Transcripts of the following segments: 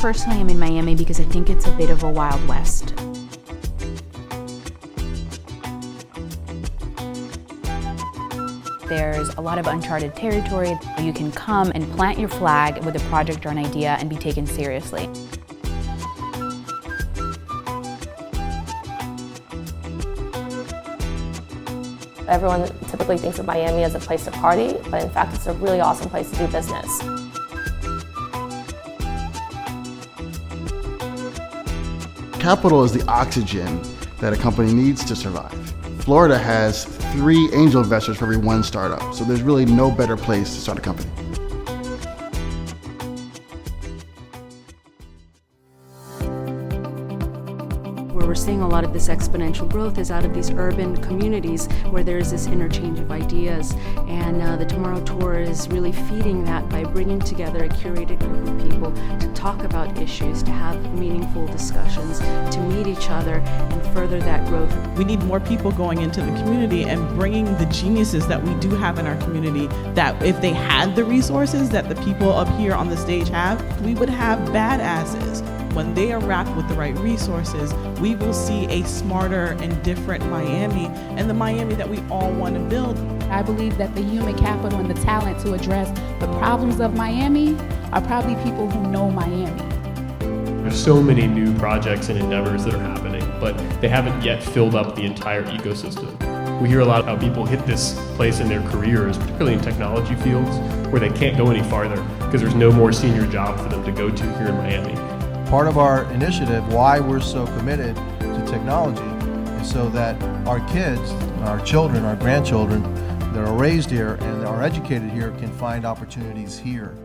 personally am in Miami because I think it's a bit of a Wild West. There's a lot of uncharted territory. You can come and plant your flag with a project or an idea and be taken seriously. Everyone typically thinks of Miami as a place to party, but in fact it's a really awesome place to do business. Capital is the oxygen that a company needs to survive. Florida has 3 angel investors for every 1 startup, so there's really no better place to start a company. Where we're seeing a lot of this exponential growth is out of these urban communities where there's this interchange of ideas. And the Tomorrow Tour is really feeding that by bringing together a curated group of people to talk about issues, to have meaningful discussions, to meet each other and further that growth. We need more people going into the community and bringing the geniuses that we do have in our community, that if they had the resources that the people up here on the stage have, we would have badasses. When they are wrapped with the right resources, we will see a smarter and different Miami, and the Miami that we all want to build. I believe that the human capital and the talent to address the problems of Miami are probably people who know Miami. There's so many new projects and endeavors that are happening, but they haven't yet filled up the entire ecosystem. We hear a lot how people hit this place in their careers, particularly in technology fields, where they can't go any farther because there's no more senior job for them to go to here in Miami. Part of our initiative, why we're so committed to technology, is so that our kids, our children, our grandchildren that are raised here and are educated here can find opportunities here.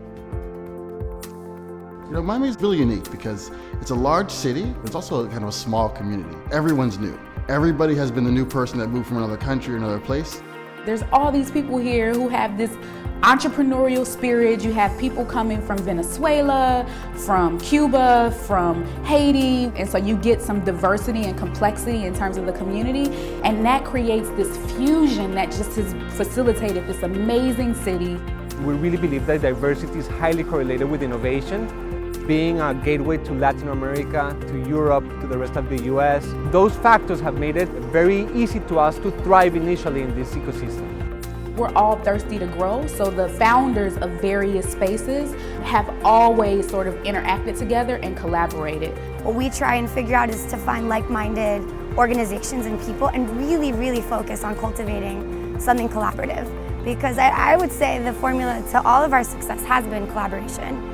You know, Miami is really unique because it's a large city, but it's also kind of a small community. Everyone's new. Everybody has been the new person that moved from another country or another place. There's all these people here who have this entrepreneurial spirit. You have people coming from Venezuela, from Cuba, from Haiti, and so you get some diversity and complexity in terms of the community, and that creates this fusion that just has facilitated this amazing city. We really believe that diversity is highly correlated with innovation, being a gateway to Latin America, to Europe, to the rest of the US. Those factors have made it very easy to us to thrive initially in this ecosystem. We're all thirsty to grow, so the founders of various spaces have always sort of interacted together and collaborated. What we try and figure out is to find like-minded organizations and people and really focus on cultivating something collaborative. Because I would say the formula to all of our success has been collaboration.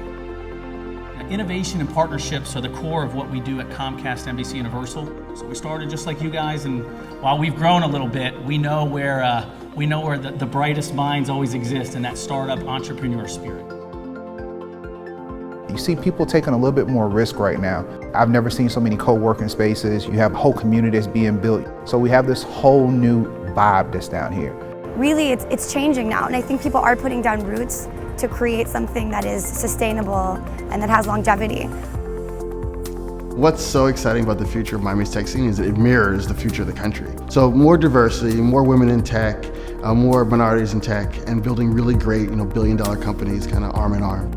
Innovation and partnerships are the core of what we do at Comcast NBCUniversal. So we started just like you guys, and while we've grown a little bit, we know where the brightest minds always exist in that startup entrepreneur spirit. You see people taking a little bit more risk right now. I've never seen so many co-working spaces. You have whole communities being built. So we have this whole new vibe that's down here. Really, it's changing now, and I think people are putting down roots to create something that is sustainable and that has longevity. What's so exciting about the future of Miami's tech scene is that it mirrors the future of the country. So more diversity, more women in tech, more minorities in tech, and building really great, billion-dollar companies kind of arm in arm.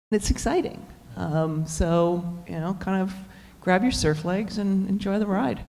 It's exciting. So, kind of grab your surf legs and enjoy the ride.